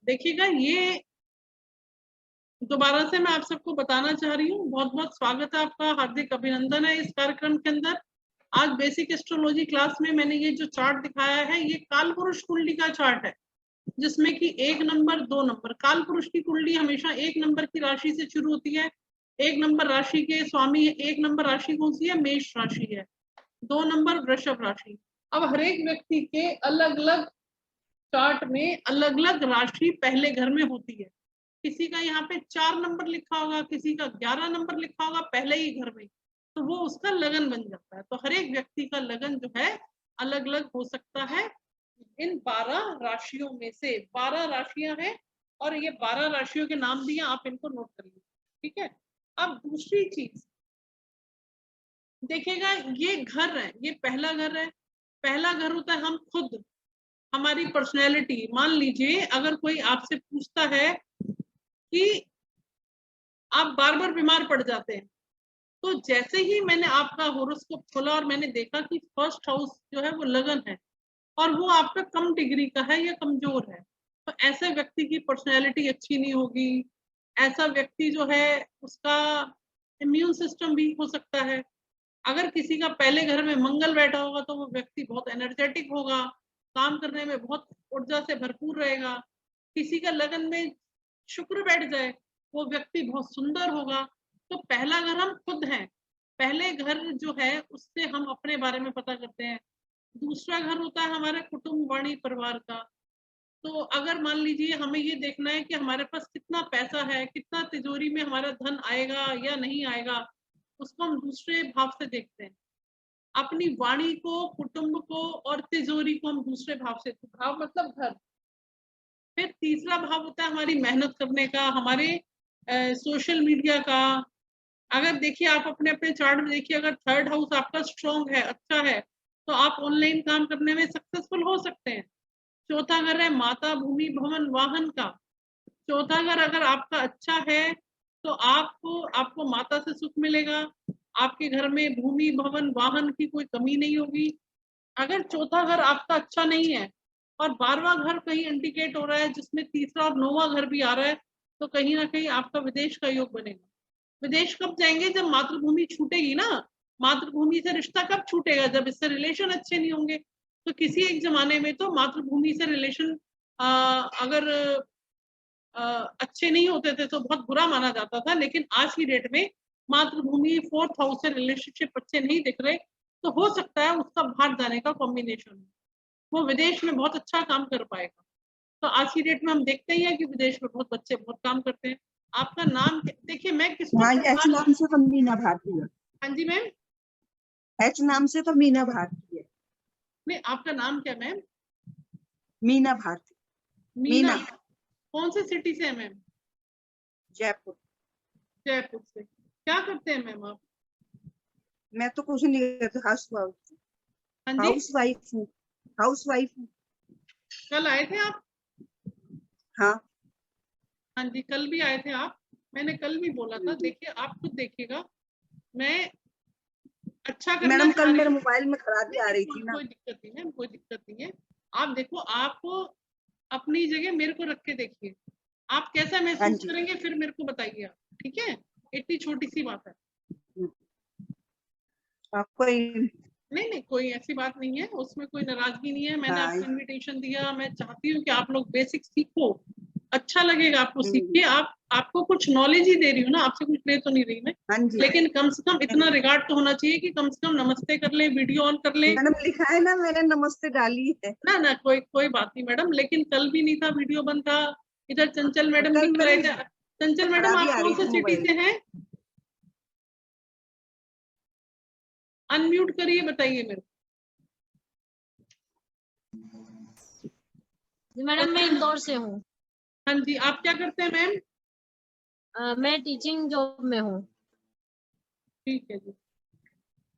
देखिएगा, ये दोबारा से मैं आप सबको बताना चाह रही हूँ, बहुत बहुत स्वागत है आपका, हार्दिक अभिनंदन है इस कार्यक्रम के अंदर। आज बेसिक एस्ट्रोलॉजी क्लास में मैंने ये जो चार्ट दिखाया है, ये काल पुरुष कुंडली का चार्ट है, जिसमें कि 1 नंबर 2 नंबर, काल पुरुष की कुंडली हमेशा 1 नंबर की राशि से शुरू होती है। 1 नंबर राशि के स्वामी, 1 नंबर राशि कौन सी है? मेष राशि है। 2 नंबर वृषभ राशि। अब हर एक व्यक्ति के अलग अलग चार्ट में अलग अलग राशि पहले घर में होती है। किसी का यहाँ पे 4 नंबर लिखा होगा, किसी का 11 नंबर लिखा होगा पहले ही घर में, तो वो उसका लगन बन जाता है। तो हर एक व्यक्ति का लगन जो है अलग अलग हो सकता है। इन 12 राशियों में से 12 राशियां हैं और ये 12 राशियों के नाम दिए, आप इनको नोट कर लीजिए, ठीक है। अब दूसरी चीज देखिएगा, ये घर है, ये पहला घर है। पहला घर होता है हम खुद, हमारी पर्सनैलिटी। मान लीजिए अगर कोई आपसे पूछता है कि आप बार बार बीमार पड़ जाते हैं, तो जैसे ही मैंने आपका होरोस्कोप खोला और मैंने देखा कि फर्स्ट हाउस जो है वो लगन है और वो आपका कम डिग्री का है या कमजोर है, तो ऐसे व्यक्ति की पर्सनैलिटी अच्छी नहीं होगी। ऐसा व्यक्ति जो है उसका इम्यून सिस्टम वीक हो सकता है। अगर किसी का पहले घर में मंगल बैठा होगा तो वो व्यक्ति बहुत एनर्जेटिक होगा, काम करने में बहुत ऊर्जा से भरपूर रहेगा। किसी का लगन में शुक्र बैठ जाए, वो व्यक्ति बहुत सुंदर होगा। तो पहला घर हम खुद हैं, पहले घर जो है उससे हम अपने बारे में पता करते हैं। दूसरा घर होता है हमारे कुटुंब वाणी परिवार का। तो अगर मान लीजिए हमें ये देखना है कि हमारे पास कितना पैसा है, कितना तिजोरी में हमारा धन आएगा या नहीं आएगा, उसको हम दूसरे भाव से देखते हैं। अपनी वाणी को, कुटुंब को और तिजोरी को हम दूसरे भाव से, भाव मतलब घर। फिर तीसरा भाव होता है हमारी मेहनत करने का, हमारे सोशल मीडिया का। अगर देखिए आप अपने अपने चार्ट में देखिए, अगर थर्ड हाउस आपका स्ट्रॉन्ग है, अच्छा है, तो आप ऑनलाइन काम करने में सक्सेसफुल हो सकते हैं। चौथा घर है माता, भूमि, भवन, वाहन का। चौथा घर अगर आपका अच्छा है तो आपको माता से सुख मिलेगा, आपके घर में भूमि, भवन, वाहन की कोई कमी नहीं होगी। अगर चौथा घर आपका अच्छा नहीं है और 12वां घर कहीं इंडिकेट हो रहा है जिसमें तीसरा और 9वां घर भी आ रहा है, तो कहीं ना कहीं आपका विदेश का योग बनेगा। विदेश कब जाएंगे? जब मातृभूमि छूटेगी ना। मातृभूमि से रिश्ता कब छूटेगा? जब इससे रिलेशन अच्छे नहीं होंगे। तो किसी एक जमाने में तो मातृभूमि से रिलेशन अगर अच्छे नहीं होते थे तो बहुत बुरा माना जाता था, लेकिन आज की डेट में मातृभूमि, 4th हाउस से रिलेशनशिप अच्छे नहीं दिख रहे, तो हो सकता है उसका बाहर जाने का कॉम्बिनेशन, वो विदेश में बहुत अच्छा काम कर पाएगा। तो आज की डेट में हम देखते ही हैं कि विदेश में बहुत बच्चे बहुत काम करते हैं। आपका नाम देखिए, मैं किसको एच नाम से तो मीना भारती है। हाँ जी मैम। एच नाम से तो मीना भारती है। नहीं, आपका नाम क्या मैम? मीना भारती। मीना। कौन से सिटी से है मैम? जयपुर। जयपुर से। क्या करते हैं मैम आप? मैं तो कुछ नहीं करती, हाउस वाइफ हूँ। हाउस वाइफ हूँ। कल आए थे आप? हाँ हाँ जी, कल भी आए थे आप, मैंने कल भी बोला था। देखिए आप खुद देखिएगा, मैं अच्छा करना मैडम चाह कल रही मेरे हूँ। मोबाइल में खराबी आ रही थी ना। कोई दिक्कत नहीं है, कोई दिक्कत नहीं है। आप देखो, आप अपनी जगह मेरे को रख के देखिए, आप कैसा महसूस करेंगे फिर मेरे को बताइए आप, ठीक है? इतनी छोटी सी बात है। कोई नहीं, कोई ऐसी बात नहीं है, उसमें कोई नाराजगी नहीं है। मैंने आपको इनविटेशन दिया, मैं चाहती हूँ कि आप लोग बेसिक सीखो, अच्छा लगेगा आपको सीख के। आपको कुछ नॉलेज ही दे रही हूँ ना, आपसे कुछ ले तो नहीं रही मैं, लेकिन कम से कम इतना रिगार्ड तो होना चाहिए कि कम से कम नमस्ते कर ले, वीडियो ऑन कर ले। मैडम लिखा है ना, मैंने नमस्ते डाली है ना कोई बात नहीं मैडम, लेकिन कल भी नहीं था, वीडियो बंद था। इधर चंचल मैडम भी कर रहे थे। चंचल मैडम, आप कौन से सिटी से हैं? अनम्यूट करिए, बताइए मेरे जी मैडम, मैं इंदौर से हूँ। हाँ जी, आप क्या करते हैं मैम? मैं टीचिंग जॉब में हूँ। ठीक है जी।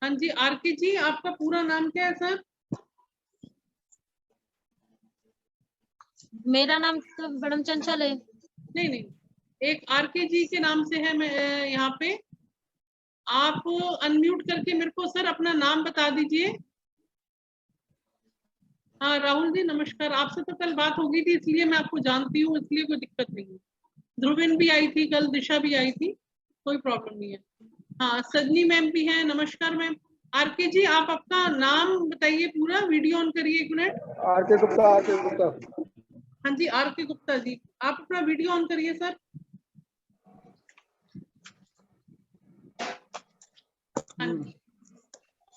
हाँ जी, आरके जी, आपका पूरा नाम क्या है सर? मेरा नाम तो मैडम चंचल है। नहीं, एक आरके जी के नाम से है। मैं यहाँ पे, आप अनम्यूट करके मेरे को सर अपना नाम बता दीजिए। हाँ राहुल जी नमस्कार, आपसे तो कल बात हो गई थी इसलिए मैं आपको जानती हूँ, इसलिए कोई दिक्कत नहीं है। ध्रुविन भी आई थी कल, दिशा भी आई थी, कोई प्रॉब्लम नहीं है। हाँ सजनी मैम भी है, नमस्कार मैम। आरके जी आप अपना नाम बताइए पूरा, वीडियो ऑन करिए 1 minute. R K Gupta, R K Gupta. हाँ जी आरके गुप्ता जी, आप अपना वीडियो ऑन करिए सर। हाँ जी,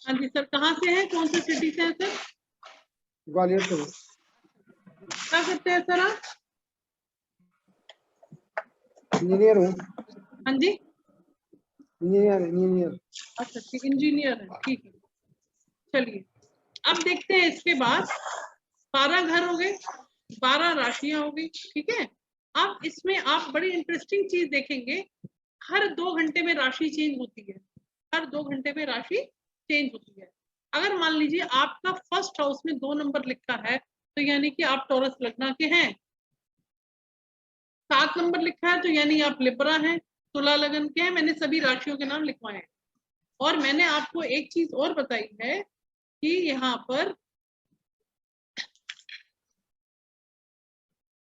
हाँ जी सर, कहाँ से हैं, कौन से सिटी से हैं सर? ग्वालियर से हूँ। क्या करते हैं सर आप? इंजीनियर हूँ। हाँ जी, इंजीनियर। अच्छा ठीक, इंजीनियर है, ठीक है। चलिए अब देखते हैं इसके बाद 12 घर हो गए, 12 राशियां हो गई, ठीक है। अब इसमें आप बड़ी इंटरेस्टिंग चीज देखेंगे, हर 2 घंटे में राशि चेंज होती है, हर 2 घंटे में राशि चेंज होती है। अगर मान लीजिए आपका फर्स्ट हाउस में 2 नंबर लिखा है तो यानी कि आप टॉरस लग्न के हैं। 7 नंबर लिखा है तो यानी आप लिब्रा हैं, तुला लगन के हैं। मैंने सभी राशियों के नाम लिखवाए हैं। और मैंने आपको एक चीज और बताई है कि यहाँ पर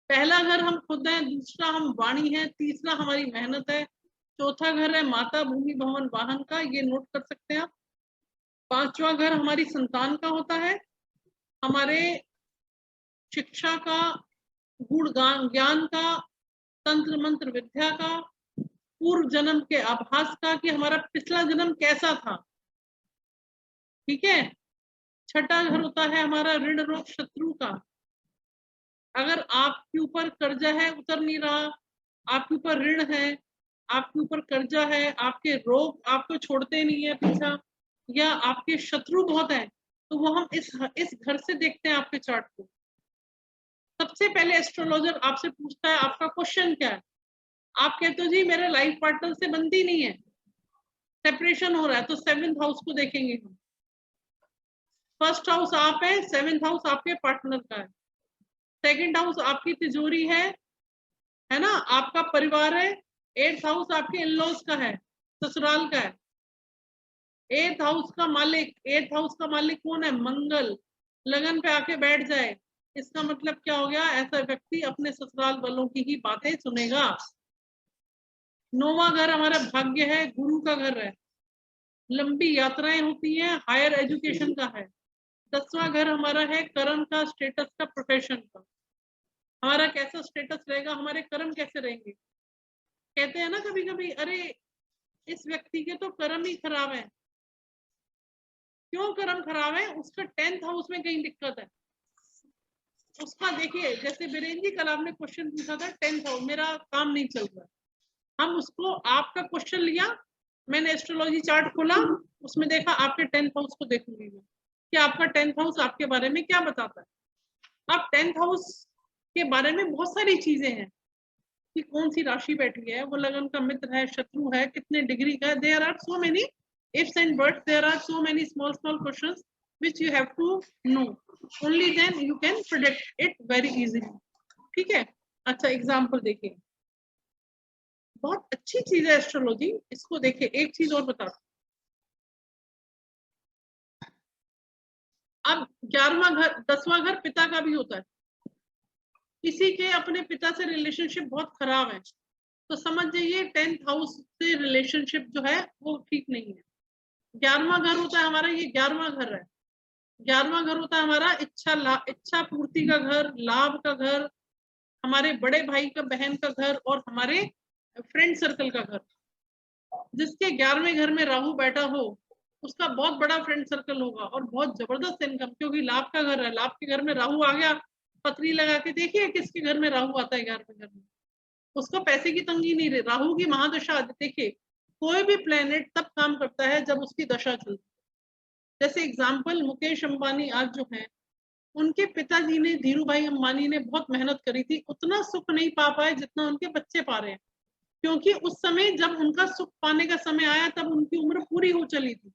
पहला घर हम खुद हैं, दूसरा हम वाणी है, तीसरा हमारी मेहनत है, चौथा घर है माता भूमि भवन वाहन का, ये नोट कर सकते हैं आप। 5वां घर हमारी संतान का होता है, हमारे शिक्षा का, गुण ज्ञान का, तंत्र मंत्र विद्या का, पूर्व जन्म के आभास का कि हमारा पिछला जन्म कैसा था, ठीक है। 6ठा घर होता है हमारा ऋण रोग शत्रु का, अगर आपके ऊपर कर्जा है उतर नहीं रहा, आपके ऊपर ऋण है, आपके ऊपर कर्जा है, आपके रोग आपको छोड़ते नहीं है पीछा, या आपके शत्रु बहुत हैं, तो वो हम इस घर से देखते हैं आपके चार्ट को। सबसे पहले एस्ट्रोलॉजर आपसे पूछता है आपका क्वेश्चन क्या है, आप कहते हो जी मेरे लाइफ पार्टनर से बनती नहीं है, सेपरेशन हो रहा है, तो 7th हाउस को देखेंगे हम। फर्स्ट हाउस आप है, 7th हाउस आपके पार्टनर का है, 2nd हाउस आपकी तिजोरी है ना, आपका परिवार है, 8th हाउस आपके इन-लॉज का है, ससुराल का है। 8th हाउस का मालिक, 8th हाउस का मालिक कौन है? मंगल। लगन पे आके बैठ जाए, इसका मतलब क्या हो गया? ऐसा व्यक्ति अपने ससुराल वालों की ही बातें सुनेगा। 9वां घर हमारा भाग्य है, गुरु का घर है, लंबी यात्राएं होती हैं, हायर एजुकेशन का है। 10वां घर हमारा है कर्म का, स्टेटस का, प्रोफेशन का। हमारा कैसा स्टेटस रहेगा, हमारे कर्म कैसे रहेंगे। कहते हैं ना कभी कभी, अरे इस व्यक्ति के तो कर्म ही खराब है। क्यों कर्म खराब है? उसका 10th हाउस में कहीं दिक्कत है। उसका देखिए, जैसे बीरेन जी कल आपने क्वेश्चन पूछा था 10th हाउस, मेरा काम नहीं चल रहा, हम उसको आपका क्वेश्चन लिया, मैंने एस्ट्रोलॉजी चार्ट खोला, उसमें देखा आपके 10th हाउस को देखूंगी मैं कि आपका 10th हाउस आपके बारे में क्या बताता है। अब 10th हाउस के बारे में बहुत सारी चीजें हैं कि कौन सी राशि बैठी है, वो लगन का मित्र है, शत्रु है, कितने डिग्री का है। There are so many ifs and buts, there are so many small questions which you have to know, only then you can predict it very easily, ठीक है। अच्छा एग्जाम्पल देखिए, बहुत अच्छी चीज है एस्ट्रोलॉजी, इसको देखिए। एक चीज और बता, अब 11वां घर, 10वां घर पिता का भी होता है। किसी के अपने पिता से रिलेशनशिप बहुत खराब है तो समझ जाइए 10th हाउस से रिलेशनशिप जो है वो ठीक नहीं है। 11वां घर होता है हमारा, ये 11वां घर है। 11वां घर होता है हमारा इच्छा पूर्ति का घर, लाभ का घर, हमारे बड़े भाई का, बहन का घर, और हमारे फ्रेंड सर्कल का घर। जिसके 11वें घर में राहु बैठा हो उसका बहुत बड़ा फ्रेंड सर्कल होगा और बहुत जबरदस्त इनकम, क्योंकि लाभ का घर है। लाभ के घर में राहु आ गया, पत्री लगा के देखिए किसके घर में राहु आता है 11वें घर में, उसको पैसे की तंगी नहीं रही। राहु की महादशा देखिए, कोई भी प्लेनेट तब काम करता है जब उसकी दशा चलती है। जैसे एग्जाम्पल मुकेश अंबानी आज जो है, उनके पिताजी ने, धीरू भाई अंबानी ने बहुत मेहनत करी थी, उतना सुख नहीं पा पाए जितना उनके बच्चे पा रहे हैं, क्योंकि उस समय जब उनका सुख पाने का समय आया तब उनकी उम्र पूरी हो चली थी।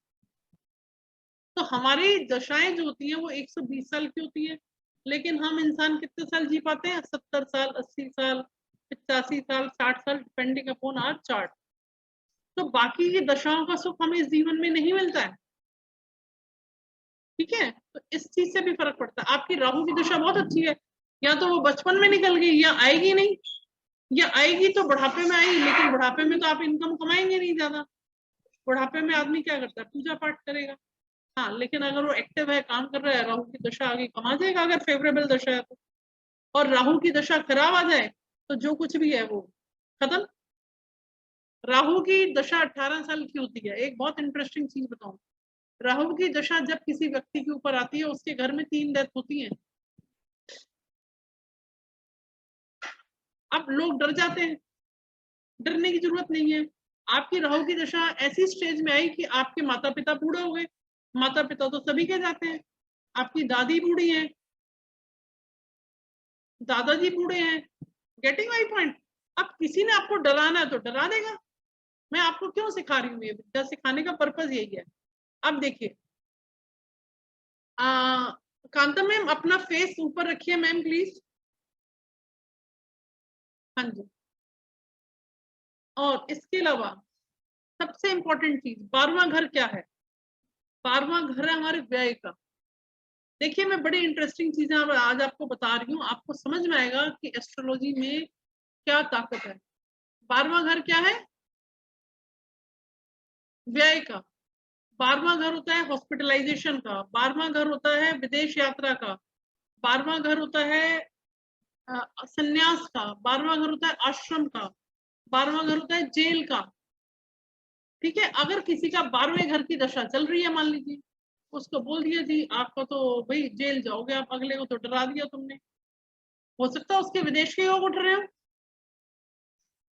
तो हमारी दशाएं जो होती हैं वो 120 साल की होती है, लेकिन हम इंसान कितने साल जी पाते हैं? 70 साल, 80 साल, 85 साल, 60 साल, डिपेंडिंग अपॉन आवर चार्ट। तो बाकी की दशाओं का सुख हमें इस जीवन में नहीं मिलता है। ठीक है, तो इस चीज से भी फर्क पड़ता है। आपकी राहु की दशा बहुत अच्छी है, या तो वो बचपन में निकल गई या आएगी नहीं, या आएगी तो बुढ़ापे में आएगी, लेकिन बुढ़ापे में तो आप इनकम कमाएंगे नहीं ज्यादा। बुढ़ापे में आदमी क्या करता है, पूजा पाठ करेगा। हाँ, लेकिन अगर वो एक्टिव है, काम कर रहा है, राहु की दशा आगे कमा जाएगा अगर फेवरेबल दशा है तो। और राहु की दशा खराब आ जाए तो जो कुछ भी है वो खत्म। राहु की दशा 18 साल की होती है। एक बहुत इंटरेस्टिंग चीज बताऊं, राहु की दशा जब किसी व्यक्ति के ऊपर आती है, उसके घर में 3 डेथ होती है। अब लोग डर जाते हैं, डरने की जरूरत नहीं है। आपकी राहु की दशा ऐसी स्टेज में आई कि आपके माता पिता बूढ़े हो गए। माता पिता तो सभी के जाते हैं, आपकी दादी बूढ़ी है, दादाजी बूढ़े हैं। Getting my point. अब किसी ने आपको डराना है तो डरा देगा। मैं आपको क्यों सिखा रही हूँ, ये विद्या सिखाने का पर्पज यही है। अब देखिए, कांता मैम अपना फेस ऊपर रखिए मैम प्लीज। हाँ जी। और इसके अलावा सबसे इंपॉर्टेंट चीज, 12वां घर क्या है? 12वां घर है हमारे व्यय का। देखिए, मैं बड़ी इंटरेस्टिंग चीजें आज आपको बता रही हूँ, आपको समझ में आएगा कि एस्ट्रोलॉजी में क्या ताकत है। 12वां घर क्या है? व्यय का। 12वां घर होता है हॉस्पिटलाइजेशन का, 12वां घर होता है विदेश यात्रा का, 12वां घर होता है संन्यास का, 12वां घर होता है आश्रम का, 12वां घर होता है जेल का। ठीक है, अगर किसी का 12वें घर की दशा चल रही है, मान लीजिए, उसको बोल दिया जी आपका तो भाई जेल जाओगे आप, अगले को तो डरा दिया तुमने, हो सकता है उसके विदेश के योग उठ रहे हो।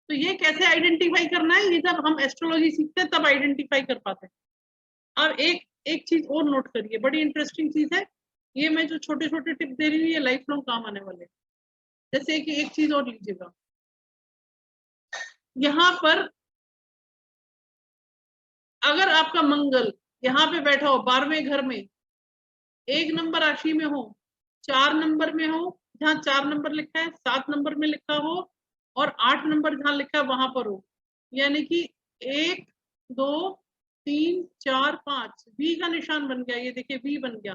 तो ये कैसे आइडेंटिफाई करना है, ये जब हम एस्ट्रोलॉजी सीखते हैं तब आइडेंटिफाई कर पाते हैं। अब एक चीज और नोट करिए, बड़ी इंटरेस्टिंग चीज है ये। मैं जो छोटे छोटे टिप दे रही हूँ ये लाइफ लॉन्ग काम आने वाले। जैसे कि एक चीज और लीजिएगा, यहाँ पर अगर आपका मंगल यहाँ पे बैठा हो 12वें घर में, 1 नंबर राशि में हो, 4 नंबर में हो, जहाँ 4 नंबर लिखा है, 7 नंबर में लिखा हो, और 8 नंबर जहाँ लिखा है वहां पर हो, यानी कि 1 2 3 4 5 वी का निशान बन गया। ये देखिए वी बन गया।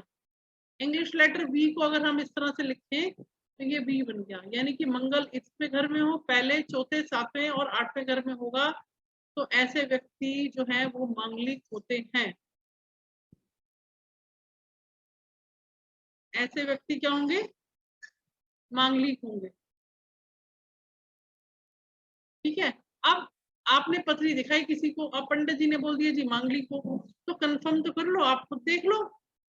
इंग्लिश लेटर वी को अगर हम इस तरह से लिखें तो ये वी बन गया, यानी कि मंगल इसमें घर में हो, पहले, चौथे, 7वें और 8वें घर में होगा, तो ऐसे व्यक्ति जो है वो मांगलिक होते हैं। ऐसे व्यक्ति क्या होंगे? मांगलिक होंगे। ठीक है, अब आपने पत्री दिखाई किसी को, अब पंडित जी ने बोल दिया जी मांगलिक हो, तो कंफर्म तो कर लो, आप खुद देख लो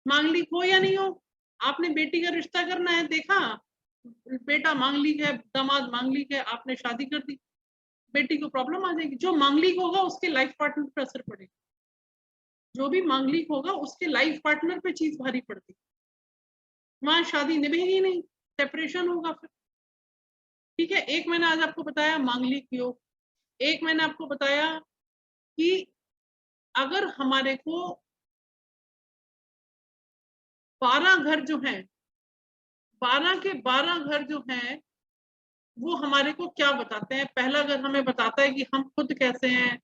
मांगलिक हो या नहीं हो। आपने बेटी का रिश्ता करना है, देखा बेटा मांगलिक है, दामाद मांगलिक है, आपने शादी कर दी, बेटी को प्रॉब्लम आ जाएगी। जो मांगलिक होगा उसके लाइफ पार्टनर पर असर पड़ेगा, जो भी मांगलिक होगा उसके लाइफ पार्टनर पे चीज भारी पड़ती, वहां शादी निभेगी नहीं, सेपरेशन होगा फिर। ठीक है, एक मैंने आज आपको बताया मांगलिक योग, एक मैंने आपको बताया कि अगर हमारे को 12 घर जो हैं, 12 के 12 घर जो हैं वो हमारे को क्या बताते हैं। पहला घर हमें बताता है कि हम खुद कैसे हैं,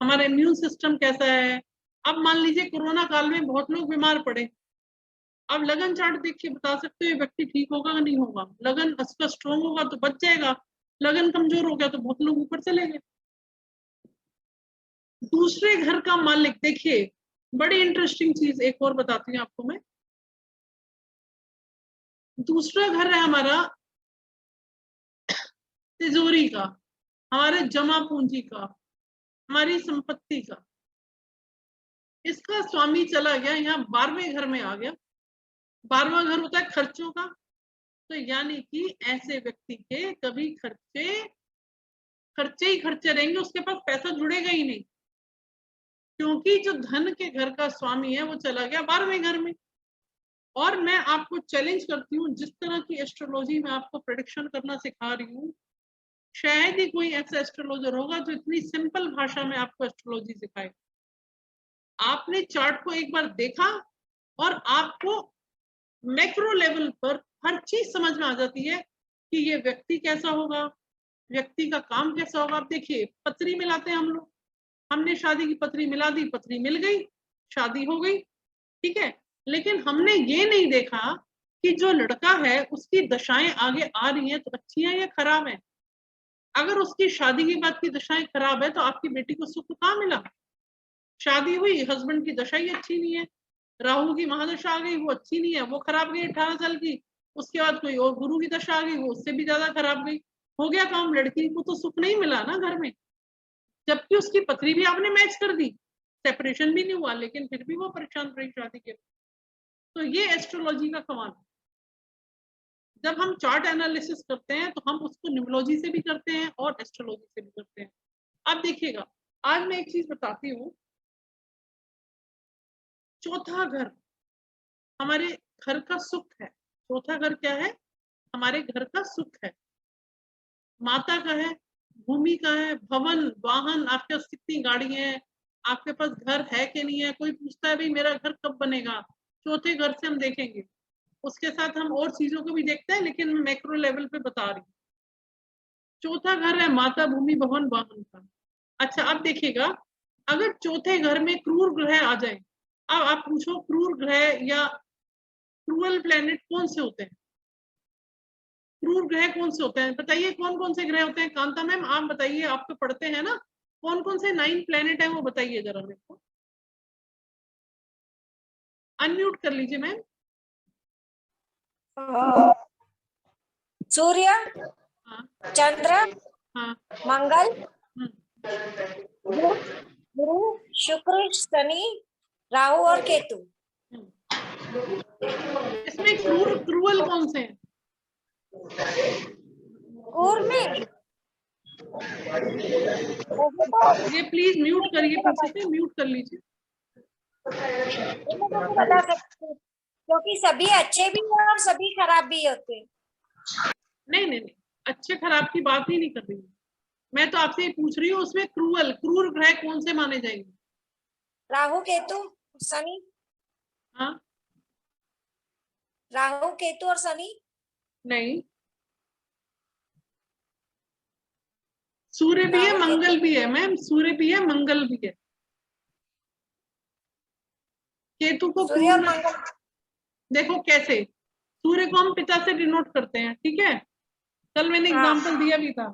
हमारा इम्यून सिस्टम कैसा है। अब मान लीजिए कोरोना काल में बहुत लोग बीमार पड़े, अब लगन चार्ट देख के बता सकते हो व्यक्ति ठीक होगा या नहीं होगा। लगन उसका स्ट्रॉन्ग होगा तो बच जाएगा, लगन कमजोर हो गया तो बहुत लोग ऊपर चले गए। दूसरे घर का मालिक, देखिए बड़ी इंटरेस्टिंग चीज एक और बताती हूँ आपको मैं। दूसरा घर है हमारा तिजोरी का, हमारे जमा पूंजी का, हमारी संपत्ति का। इसका स्वामी चला गया यहाँ 12वें घर में आ गया। 12वां घर होता है खर्चों का, तो यानी कि ऐसे व्यक्ति के कभी खर्चे ही खर्चे रहेंगे, उसके पास पैसा जुड़ेगा ही नहीं, क्योंकि जो धन के घर का स्वामी है वो चला गया 12वें घर में। और मैं आपको चैलेंज करती हूँ, जिस तरह की एस्ट्रोलॉजी में आपको प्रेडिक्शन करना सिखा रही हूँ, शायद ही कोई ऐसा एस्ट्रोलॉजर होगा जो इतनी सिंपल भाषा में आपको एस्ट्रोलॉजी सिखाए। आपने चार्ट को एक बार देखा और आपको मैक्रो लेवल पर हर चीज समझ में आ जाती है कि ये व्यक्ति कैसा होगा, व्यक्ति का काम कैसा होगा। आप देखिए पत्री मिलाते हैं हम लोग, हमने शादी की पत्री मिला दी, पत्री मिल गई, शादी हो गई। ठीक है, लेकिन हमने ये नहीं देखा कि जो लड़का है उसकी दशाएं आगे आ रही हैं तो अच्छी हैं या खराब हैं। अगर उसकी शादी के बाद की दशाएं खराब है तो आपकी बेटी को सुख कहाँ मिला? शादी हुई, हस्बैंड की दशा ही अच्छी नहीं है, राहु की महादशा आ गई, वो अच्छी नहीं है, वो खराब गई 18 साल की। उसके बाद कोई और गुरु की दशा आ गई, वो उससे भी ज्यादा खराब गई। हो गया काम, लड़की को तो सुख नहीं मिला ना घर में, जबकि उसकी पत्री भी आपने मैच कर दी, सेपरेशन भी नहीं हुआ, लेकिन फिर भी वो परेशान रही शादी के। तो ये एस्ट्रोलॉजी का कमाल है। जब हम चार्ट एनालिसिस करते हैं तो हम उसको न्यूमरोलॉजी से भी करते हैं और एस्ट्रोलॉजी से भी करते हैं। अब देखिएगा, आज मैं एक चीज बताती हूँ। चौथा घर हमारे घर का सुख है। चौथा घर क्या है? हमारे घर का सुख है, माता का है, भूमि का है, भवन, वाहन, आपके पास कितनी गाड़ी है, आपके पास घर है कि नहीं है। कोई पूछता है भाई मेरा घर कब बनेगा, चौथे घर से हम देखेंगे। उसके साथ हम और चीजों को भी देखते हैं, लेकिन मैं मैक्रो लेवल पे बता रही हूँ। चौथा घर है माता, भूमि, भवन, वाहन का। अच्छा, अब देखिएगा, अगर चौथे घर में क्रूर ग्रह आ जाए, अब आप पूछो क्रूर ग्रह या क्रूअल प्लेनेट कौन से होते हैं? क्रूर ग्रह कौन से होते हैं बताइए? कौन कौन से ग्रह होते हैं? कांता मैम आप बताइए, आप तो पढ़ते हैं ना, कौन कौन से 9 प्लेनेट है वो बताइए जरा मेरे को। अनम्यूट कर लीजिए मैम। सूर्य, हाँ चंद्र, हाँ। मंगल, हम्म, बुध, गुरु, शुक्र, शनि, राहु और केतु। इसमें क्रूअल कौन से हैं? क्रूर में ये प्लीज म्यूट करिए, पीछे से म्यूट कर लीजिए। बता सकते हैं, क्योंकि सभी अच्छे भी हैं और सभी खराब भी होते हैं। नहीं नहीं नहीं, अच्छे खराब की बात ही नहीं कर रही हूँ मैं, तो आपसे ये पूछ रही हूँ उसमें क्रूर ग्रह कौन से माने जाएंगे? राहु, केतु, शनि। हाँ, राहु, केतु और शनि। नहीं, सूर्य भी है, राहु, मंगल केतु। भी है मैम, सूर्य भी है, मंगल भी है। केतु को सूर्य और क्रूर, मंगल। देखो कैसे, सूर्य को हम पिता से डिनोट करते हैं, ठीक है, कल मैंने हाँ। एग्जांपल दिया भी था।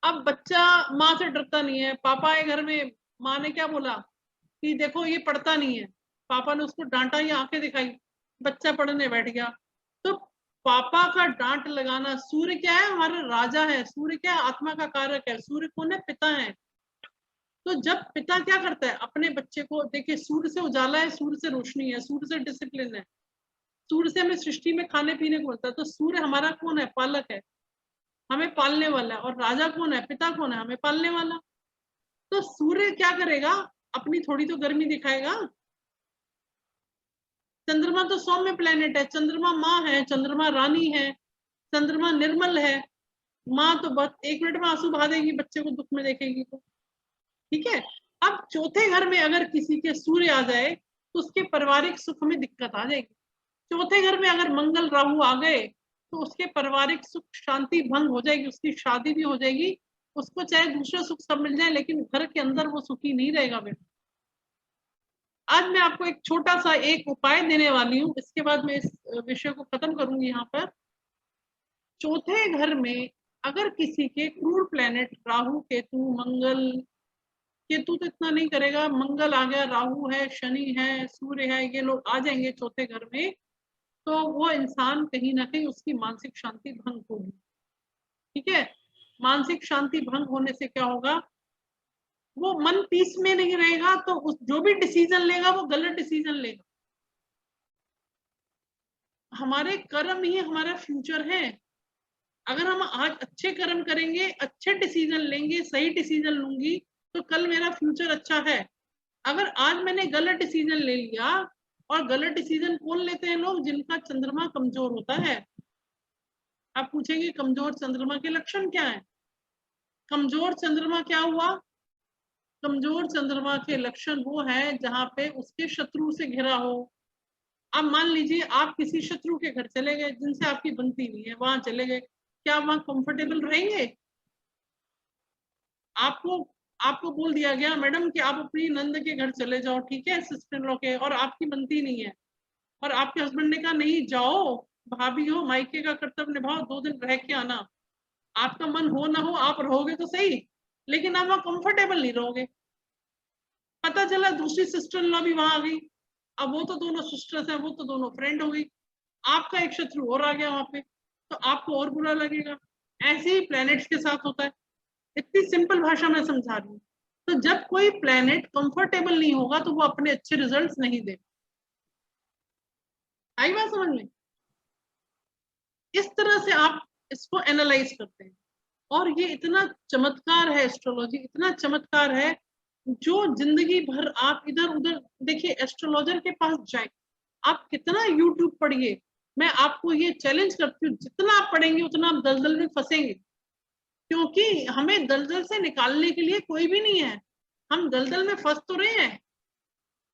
अब बच्चा माँ से डरता नहीं है, पापा है घर में, माँ ने क्या बोला कि देखो ये पढ़ता नहीं है, पापा ने उसको डांटा या आंखें दिखाई, बच्चा पढ़ने बैठ गया। तो पापा का डांट लगाना, सूर्य क्या है? हमारा राजा है। सूर्य क्या है? आत्मा का कारक है। सूर्य कौन है? पिता है। तो जब पिता क्या करता है अपने बच्चे को, देखिए सूर्य से उजाला है, सूर्य से रोशनी है, सूर्य से डिसिप्लिन है, सूर्य से हमें सृष्टि में खाने पीने को मिलता है। तो सूर्य हमारा कौन है? पालक है, हमें पालने वाला है। और राजा कौन है? पिता कौन है? हमें पालने वाला। तो सूर्य क्या करेगा? अपनी थोड़ी तो गर्मी दिखाएगा। चंद्रमा तो सौम्य प्लेनेट है, चंद्रमा माँ है, चंद्रमा रानी है, चंद्रमा निर्मल है। माँ तो बस 1 मिनट में आंसू बहा देगी बच्चे को दुख में देखेगी तो, ठीक है। अब चौथे घर में अगर किसी के सूर्य आ जाए तो उसके पारिवारिक सुख में दिक्कत आ जाएगी। चौथे घर में अगर मंगल राहु आ गए तो उसके पारिवारिक सुख शांति भंग हो जाएगी, उसकी शादी भी हो जाएगी, उसको चाहे दूसरे सुख सब मिल जाए लेकिन घर के अंदर वो सुखी नहीं रहेगा बेटा। आज मैं आपको एक छोटा सा एक उपाय देने वाली हूँ, इसके बाद मैं इस विषय को खत्म करूंगी। यहाँ पर चौथे घर में अगर किसी के क्रूर प्लेनेट राहु, केतु, मंगल, केतु तो इतना नहीं करेगा, मंगल आ गया, राहु है, शनि है, सूर्य है, ये लोग आ जाएंगे चौथे घर में, तो वो इंसान कहीं ना कहीं उसकी मानसिक शांति भंग होगी, ठीक है। मानसिक शांति भंग होने से क्या होगा? वो मन पीस में नहीं रहेगा, तो उस जो भी डिसीजन लेगा वो गलत डिसीजन लेगा। हमारे कर्म ही हमारा फ्यूचर है। अगर हम आज अच्छे कर्म करेंगे, अच्छे डिसीजन लेंगे, सही डिसीजन लूंगी, तो कल मेरा फ्यूचर अच्छा है। अगर आज मैंने गलत डिसीजन ले लिया, और गलत डिसीजन कौन लेते हैं? लोग जिनका चंद्रमा कमजोर होता है। आप पूछेंगे कमजोर चंद्रमा के लक्षण क्या है? कमजोर चंद्रमा क्या हुआ? कमजोर चंद्रमा के लक्षण वो है जहां पे उसके शत्रु से घिरा हो। अब मान लीजिए आप किसी शत्रु के घर चले गए, जिनसे आपकी बनती नहीं है, वहां चले गए, क्या आप वहां कंफर्टेबल रहेंगे? आपको आपको बोल दिया गया मैडम कि आप अपनी नंद के घर चले जाओ, ठीक है, सिस्टर इन लॉ के, और आपकी बनती नहीं है, और आपके हस्बैंड ने कहा नहीं जाओ, भाभी हो, मायके का कर्तव्य निभाओ, 2 दिन रह के आना, आपका मन हो ना हो आप रहोगे तो सही, लेकिन आप वहां कंफर्टेबल नहीं रहोगे। पता चला दूसरी सिस्टर इन लॉ भी वहां आ गई, अब वो तो दोनों सिस्टर्स हैं, वो तो दोनों फ्रेंड हो गई, आपका एक शत्रु और आ गया वहां पे, तो आपको और बुरा लगेगा। ऐसे ही प्लैनेट्स के साथ होता है। इतनी सिंपल भाषा में समझा रही हूँ। तो जब कोई प्लैनेट कंफर्टेबल नहीं होगा तो वो अपने अच्छे रिजल्ट्स नहीं दे। आई बात समझ में? इस तरह से आप इसको एनालाइज करते हैं। और ये इतना चमत्कार है एस्ट्रोलॉजी, इतना चमत्कार है, जो जिंदगी भर आप इधर उधर देखिए, एस्ट्रोलॉजर के पास जाए, आप कितना यूट्यूब पढ़िए, मैं आपको ये चैलेंज करती हूँ, जितना आप पढ़ेंगे उतना आप दलदल में फंसेंगे, क्योंकि हमें दलदल से निकालने के लिए कोई भी नहीं है। हम दलदल में फंस तो रहे हैं,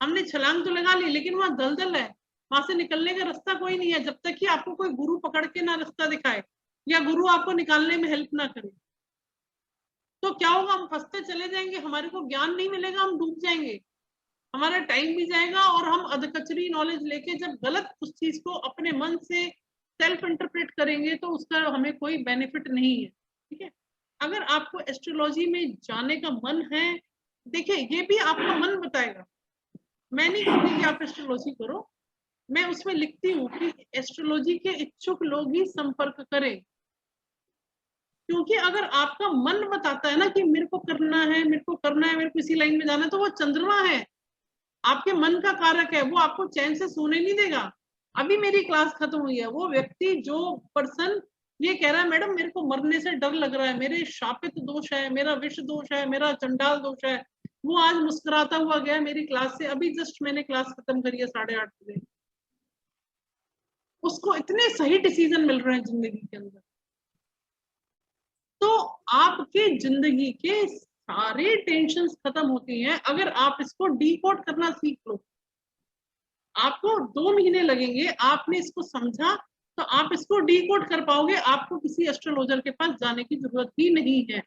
हमने छलांग तो लगा ली, लेकिन वहां दलदल है, वहां से निकलने का रास्ता कोई नहीं है, जब तक कि आपको कोई गुरु पकड़ के ना रास्ता दिखाए या गुरु आपको निकालने में हेल्प ना करे। तो क्या होगा, हम फंसते चले जाएंगे, हमारे को ज्ञान नहीं मिलेगा, हम डूब जाएंगे, हमारा टाइम भी जाएगा, और हम अधकचरी नॉलेज लेके जब गलत उस चीज को अपने मन से सेल्फ इंटरप्रेट करेंगे तो उसका हमें कोई बेनिफिट नहीं है। ठीक है, अगर आपको एस्ट्रोलॉजी में जाने का मन है, देखिए ये भी आपका मन बताएगा, मैं नहीं कहती कि आप एस्ट्रोलॉजी करो, मैं उसमें लिखती हूँ कि एस्ट्रोलॉजी के इच्छुक लोग ही संपर्क करें, क्योंकि अगर आपका मन बताता है ना कि मेरे को करना है, मेरे को करना है, मेरे को इसी लाइन में जाना है, तो वो चंद्रमा है, आपके मन का कारक है, वो आपको चैन से सोने नहीं देगा। अभी मेरी क्लास खत्म हुई है, वो व्यक्ति, जो पर्सन ये कह रहा है मैडम मेरे को मरने से डर लग रहा है, मेरे शापित दोष है, मेरा विष दोष है, मेरा चंडाल दोष है, वो आज मुस्कुराता हुआ गया मेरी क्लास से, अभी जस्ट मैंने क्लास खत्म करी है 8:30 बजे। उसको इतने सही डिसीजन मिल रहे हैं जिंदगी के अंदर। तो आपके जिंदगी के सारे टेंशन खत्म होती हैं अगर आप इसको डीकोड करना सीख लो। आपको 2 महीने लगेंगे, आपने इसको समझा तो आप इसको डीकोड कर पाओगे, आपको किसी एस्ट्रोलॉजर के पास जाने की जरूरत ही नहीं है।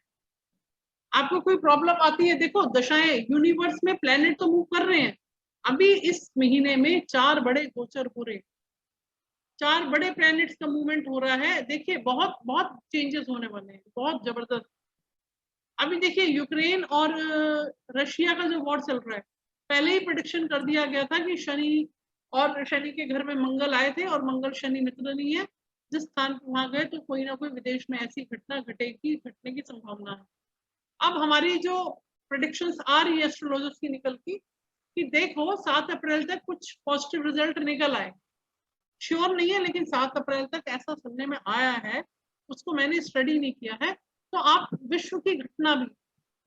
आपको कोई प्रॉब्लम आती है, देखो दशाएं, यूनिवर्स में प्लेनेट तो मूव कर रहे हैं, अभी इस महीने में 4 बड़े गोचर हो रहे हैं, 4 बड़े प्लैनेट्स का मूवमेंट हो रहा है। देखिए बहुत बहुत चेंजेस होने वाले हैं, बहुत जबरदस्त। अभी देखिए यूक्रेन और रशिया का जो वॉर चल रहा है, पहले ही प्रेडिक्शन कर दिया गया था कि शनि और शनि के घर में मंगल आए थे, और मंगल शनि मित्र नहीं है, जिस स्थान पर वहां गए तो कोई ना कोई विदेश में ऐसी घटना घटेगी, घटने की संभावना है। अब हमारी जो प्रेडिक्शंस आ रही है एस्ट्रोलॉजर्स की निकल की, कि देखो 7 अप्रैल तक कुछ पॉजिटिव रिजल्ट निकल आए, श्योर नहीं है लेकिन 7 अप्रैल तक ऐसा सुनने में आया है, उसको मैंने स्टडी नहीं किया है। तो आप विश्व की घटना भी,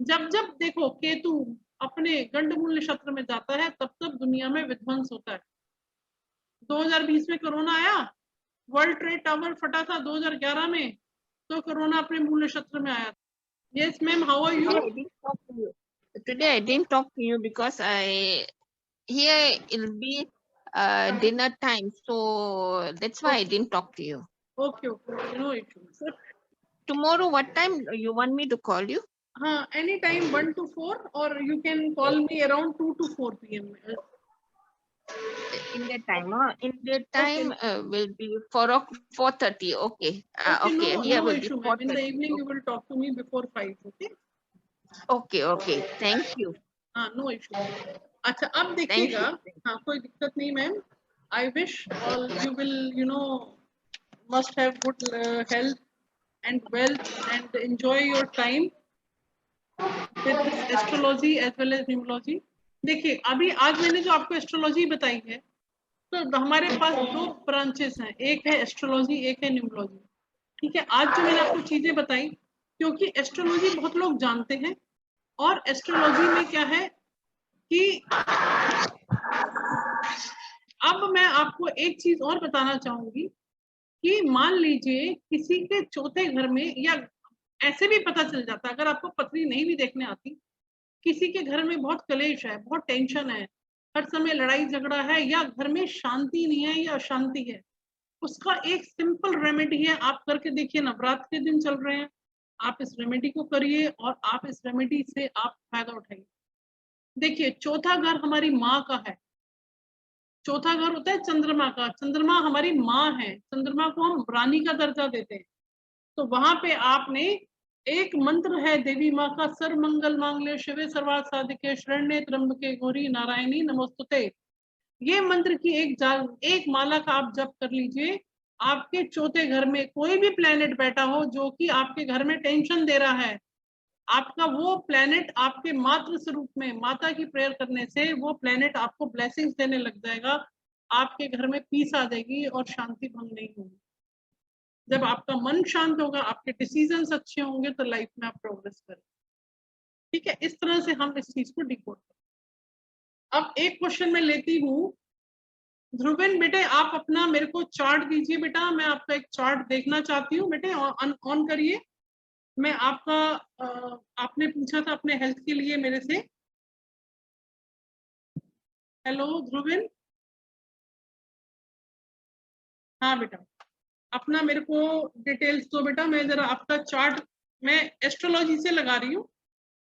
जब जब देखो केतु अपने गंडमूल नक्षत्र में जाता है तब तब दुनिया में विध्वंस होता है। 2020 में कोरोना आया, वर्ल्ड ट्रेड टावर फटा था 2011 में, तो कोरोना अपने मूल नक्षत्र में आया। Yes ma'am, how are you? Today I didn't talk to you because here it'll be dinner time, so that's why I didn't talk to you. Okay, no issues. Tomorrow, what time you want me to call you? Any time 1 to 4, or you can call me around 2 to 4 p.m. In that time, in that time will be 4:30. Okay. Okay. Here No will be issue, ma'am. In the 4:30. evening, you will talk to me before 5. Okay. Okay. Okay. Thank you. No issue. अच्छा, अब देखिएगा, हाँ कोई दिक्कत नहीं ma'am. I wish all you will must have good health and wealth and enjoy your time with this astrology as well as numerology. देखिए अभी आज मैंने जो आपको एस्ट्रोलॉजी बताई है, तो हमारे पास 2 ब्रांचेस हैं, एक है एस्ट्रोलॉजी, एक है न्यूमरोलॉजी। ठीक है, आज जो मैंने आपको चीजें बताई, क्योंकि एस्ट्रोलॉजी बहुत लोग जानते हैं, और एस्ट्रोलॉजी में क्या है कि अब मैं आपको एक चीज और बताना चाहूंगी कि मान लीजिए किसी के चौथे घर में, या ऐसे भी पता चल जाता, अगर आपको पत्नी नहीं भी देखने आती, किसी के घर में बहुत कलेश है, बहुत टेंशन है, हर समय लड़ाई झगड़ा है, या घर में शांति नहीं है या अशांति है, उसका एक सिंपल रेमेडी है, आप करके देखिए। नवरात्र के दिन चल रहे हैं, आप इस रेमेडी को करिए और आप इस रेमेडी से आप फायदा उठाइए। देखिए चौथा घर हमारी माँ का है, चौथा घर होता है चंद्रमा का। चंद्रमा हमारी माँ है, चंद्रमा को हम रानी का दर्जा देते हैं। तो वहां पे आपने एक मंत्र है देवी माँ का, सर्व मंगल मांगल्ये शिवे सर्वार्थ साधिके शरण्ये त्र्यंबके गौरी नारायणी नमोस्तुते। ये मंत्र की एक माला का आप जप कर लीजिए। आपके चौथे घर में कोई भी प्लेनेट बैठा हो जो कि आपके घर में टेंशन दे रहा है, आपका वो प्लेनेट आपके मातृ स्वरूप में माता की प्रेयर करने से वो प्लेनेट आपको ब्लेसिंग्स देने लग जाएगा। आपके घर में पीस आ जाएगी और शांति भंग नहीं होगी। जब आपका मन शांत होगा, आपके डिसीजंस अच्छे होंगे, तो लाइफ में आप प्रोग्रेस करें। ठीक है, इस तरह से हम इस चीज को डिकोड करें। अब एक क्वेश्चन मैं लेती हूँ। ध्रुविन बेटे, आप अपना मेरे को चार्ट दीजिए बेटा, मैं आपका एक चार्ट देखना चाहती हूँ। बेटे ऑन करिए। मैं आपका आपने पूछा था अपने हेल्थ के लिए मेरे से। हेलो ध्रुविन। हाँ बेटा, अपना मेरे को डिटेल्स दो बेटा। मैं जरा आपका चार्ट, मैं एस्ट्रोलॉजी से लगा रही हूँ,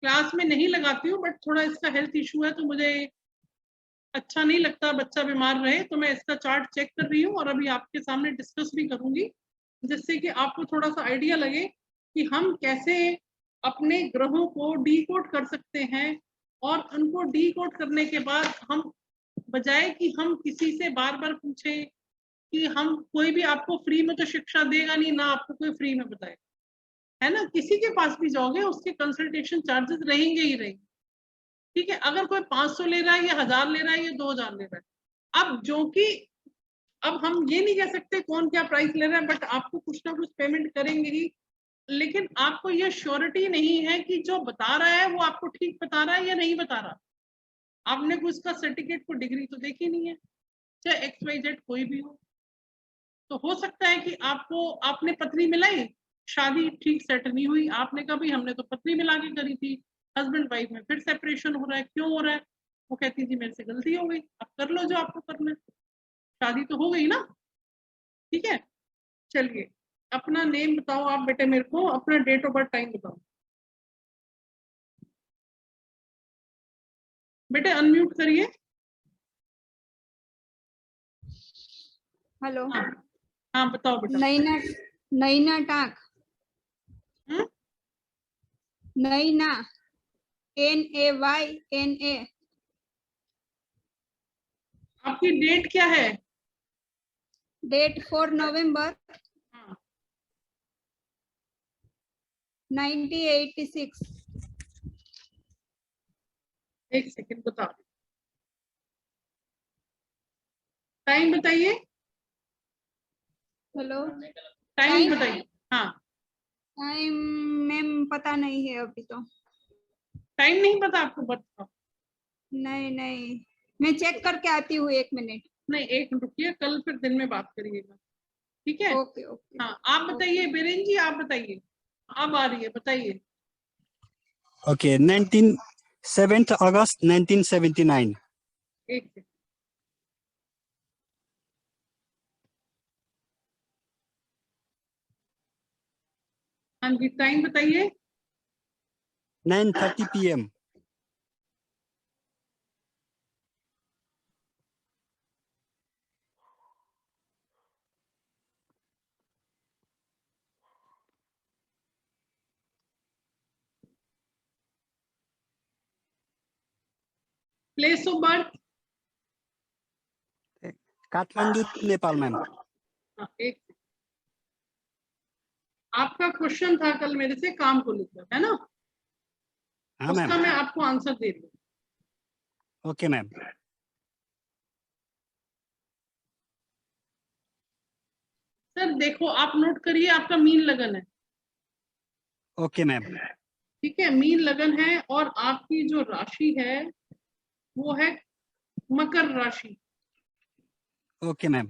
क्लास में नहीं लगाती हूँ, बट थोड़ा इसका हेल्थ इशू है तो मुझे अच्छा नहीं लगता बच्चा बीमार रहे, तो मैं इसका चार्ट चेक कर रही हूँ और अभी आपके सामने डिस्कस भी करूंगी, जिससे कि आपको थोड़ा सा आइडिया लगे कि हम कैसे अपने ग्रहों को डीकोड कर सकते हैं। और उनको डीकोड करने के बाद हम, बजाय कि हम किसी से बार बार पूछे कि हम, कोई भी आपको फ्री में तो शिक्षा देगा नहीं, ना आपको कोई फ्री में बताएगा, है ना। किसी के पास भी जाओगे उसके कंसल्टेशन चार्जेस रहेंगे ही रहेंगे। ठीक है, अगर कोई 500 ले रहा है या 1000 ले रहा है या 2000 ले रहा है, अब जो कि अब हम ये नहीं कह सकते कौन क्या प्राइस ले रहा है, बट आपको कुछ ना कुछ पेमेंट करेंगे ही। लेकिन आपको ये श्योरिटी नहीं है कि जो बता रहा है वो आपको ठीक बता रहा है या नहीं बता रहा। आपने कोई उसका सर्टिफिकेट को डिग्री तो देखी नहीं है, चाहे XYZ कोई भी हो। तो हो सकता है कि आपको, आपने पत्नी मिलाई, शादी ठीक सेट नहीं हुई, आपने कहा भाई हमने तो पत्नी मिला के करी थी, हस्बैंड वाइफ में फिर सेपरेशन हो रहा है, क्यों हो रहा है? वो कहती जी मेरे से गलती हो गई, अब कर लो जो आपको करना है, शादी तो हो गई ना। ठीक है, चलिए अपना नेम बताओ आप बेटे मेरे को, अपना डेट ऑफ बर्थ टाइम बताओ बेटे, अनम्यूट करिए। हेलो। हाँ हाँ बताओ बेटा। नैना, नैना टाक, हम्म? नैना, NAYNA। आपकी डेट क्या है? डेट 4 नवंबर हाँ 1986। एक सेकंड बताओ, टाइम बताइए। हेलो, टाइम बताइए। हाँ टाइम मैम पता नहीं है अभी तो। टाइम नहीं पता आपको बर्थ का? नहीं, मैं चेक करके आती हूँ, 1 मिनट। नहीं, एक मिनट रुकिए, कल फिर दिन में बात करिएगा। ठीक है। Okay okay. हाँ आप बताइए बीरेन जी, आप बताइए, अब आ रही है, बताइए। Okay, 7th August 1979. एक सेकंड, हाँ जी टाइम बताइए। 9:30 p.m. Place of birth? Kathmandu, Nepal, ma'am. हाँ एक सेकंड, आपका क्वेश्चन था कल मेरे से काम को लेकर, है ना? हाँ उसका मैम। मैं आपको आंसर दे दूँ। Okay, ma'am. सर देखो, आप नोट करिए, आपका मीन लगन है। Okay, ma'am. ठीक है, मीन लगन है और आपकी जो राशि है वो है मकर राशि। Okay, ma'am.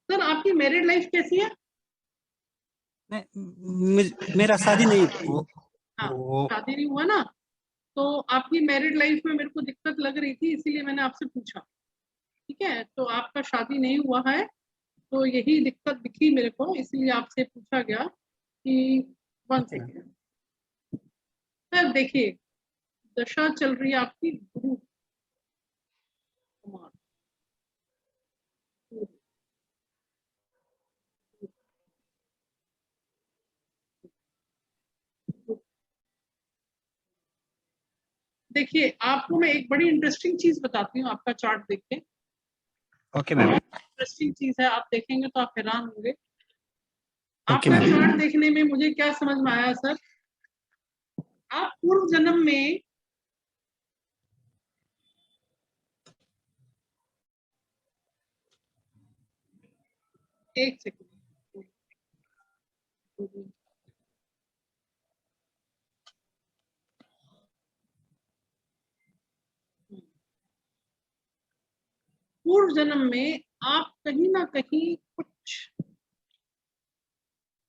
सर आपकी मैरिड लाइफ कैसी है? मेरा शादी नहीं हाँ शादी नहीं हुआ ना, तो आपकी मैरिड लाइफ में मेरे को दिक्कत लग रही थी, इसीलिए मैंने आपसे पूछा। ठीक है, तो आपका शादी नहीं हुआ है, तो यही दिक्कत दिखी मेरे को, इसलिए आपसे पूछा गया कि 1 सेकेंड। सर देखिए, दशा चल रही है आपकी गुरु कुमार। देखिए, आपको मैं एक बड़ी इंटरेस्टिंग चीज बताती हूँ आपका चार्ट देख के। Okay ma'am. इंटरेस्टिंग चीज है, आप देखेंगे तो आप हैरान होंगे। ओके आपका मैम। चार्ट देखने में मुझे क्या समझ में आया सर, आप पूर्व जन्म में एक सेकंड, पूर्व जन्म में आप कहीं ना कहीं कुछ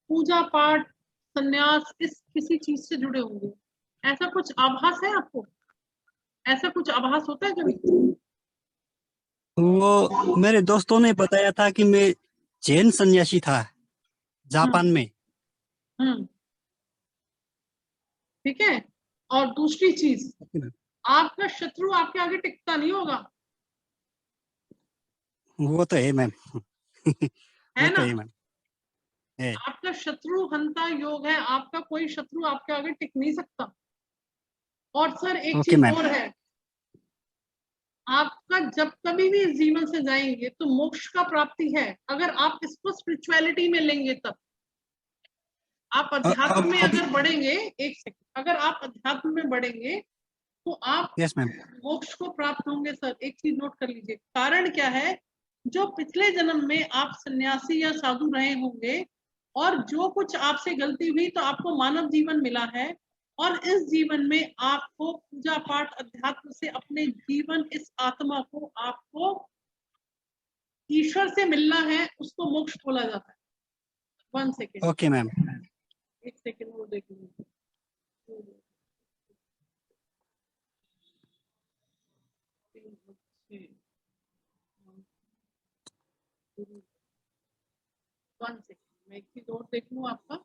पूजा पाठ, संन्यास, इस किसी चीज से जुड़े होंगे। ऐसा कुछ आभास है आपको? ऐसा कुछ आभास होता है कभी? वो मेरे दोस्तों ने बताया था कि मैं जैन सन्यासी था जापान में। हम्म, ठीक है। और दूसरी चीज, आपका शत्रु आपके आगे टिकता नहीं होगा, वो तो है मैम। है वो तो ना? है मैम। है। आपका शत्रु हंता योग है, आपका कोई शत्रु आपके आगे टिक नहीं सकता। और सर एक ओके चीज मैम। और है, आपका जब कभी भी इस जीवन से जाएंगे तो मोक्ष का प्राप्ति है, अगर आप इसको स्पिरिचुअलिटी में लेंगे तब। आप अध्यात्म में अभी अगर बढ़ेंगे, एक सेकंड, अगर आप अध्यात्म में बढ़ेंगे तो आप यस मैम। मोक्ष को प्राप्त होंगे। सर एक चीज नोट कर लीजिए, कारण क्या है, जो पिछले जन्म में आप सन्यासी या साधु रहे होंगे और जो कुछ आपसे गलती हुई तो आपको मानव जीवन मिला है, और इस जीवन में आपको पूजा पाठ अध्यात्म से अपने जीवन, इस आत्मा को आपको ईश्वर से मिलना है, उसको मोक्ष बोला जाता है। 1 सेकेंड, ओके मैम। एक सेकेंड वो देख लीजिए। 1 सेकेंड, मैं एक चीज और देख लूं, आपका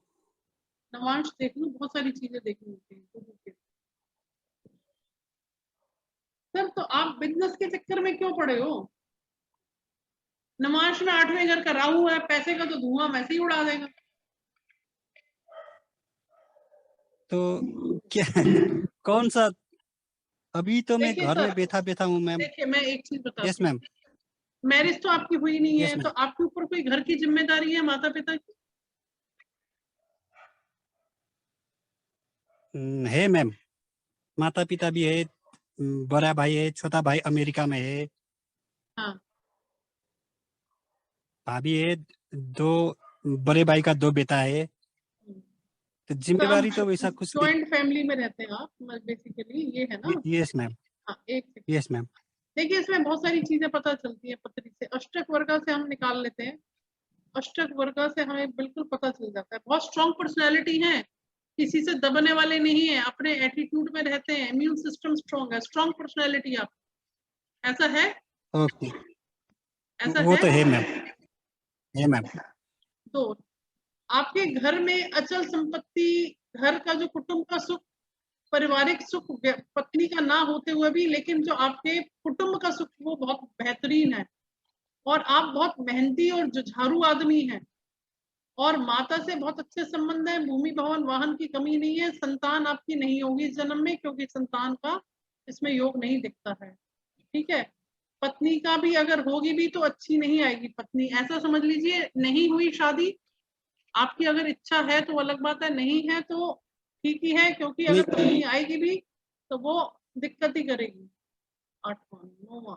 नवांश देख लूं, बहुत सारी चीजें देखनी होती हैं। सर तो आप बिजनेस के चक्कर में क्यों पड़े हो? नमाज में 8वें घर का राहु है, पैसे का तो धुआं वैसे ही उड़ा देगा। तो क्या कौन सा? अभी तो मैं देखिए घर में सर, बैठा बैठा हूँ मैम। देखिए मैं एक चीज यस बताती हूँ, मैम। मैरिज तो आपकी हुई नहीं यस है, तो मैम। आपके ऊपर कोई घर की जिम्मेदारी है माता पिता की? है मैम। माता पिता भी है, बड़ा भाई है, छोटा भाई अमेरिका में है, हाँ, भाभी है, दो बड़े भाई का 2 बेटा है। तो तो आप जिम्मेवारी तो वैसा कुछ नहीं। जॉइंट फैमिली में रहते हैं आप, बेसिकली ये है ना? Yes ma'am. हाँ, एक सेकंड, यस मैम। देखिए इसमें बहुत सारी चीजें पता चलती है पत्री से। अष्टक वर्गा से हम निकाल लेते हैं, अष्टक वर्गा से हमें बिल्कुल पता चल जाता है। बहुत स्ट्रॉन्ग पर्सनैलिटी है, किसी से दबने वाले नहीं है, अपने एटीट्यूड में रहते हैं, इम्यून सिस्टम स्ट्रॉन्ग है, स्ट्रॉन्ग पर्सनैलिटी आप, ऐसा है? ओके, ऐसा वो है? तो है मैम। है मैम। तो आपके घर में अचल संपत्ति, घर का जो कुटुंब का सुख, पारिवारिक सुख, पत्नी का ना होते हुए भी, लेकिन जो आपके कुटुंब का सुख वो बहुत बेहतरीन है, और आप बहुत मेहनती और जुझारू आदमी हैं, और माता से बहुत अच्छे संबंध है, भूमि भवन वाहन की कमी नहीं है। संतान आपकी नहीं होगी इस जन्म में, क्योंकि संतान का इसमें योग नहीं दिखता है, ठीक है। पत्नी का भी अगर होगी भी तो अच्छी नहीं आएगी पत्नी, ऐसा समझ लीजिए। नहीं हुई शादी आपकी, अगर इच्छा है तो अलग बात है, नहीं है तो ठीक ही है, क्योंकि अगर नहीं। पत्नी आएगी भी तो वो दिक्कत ही करेगी। 8वां 9वां,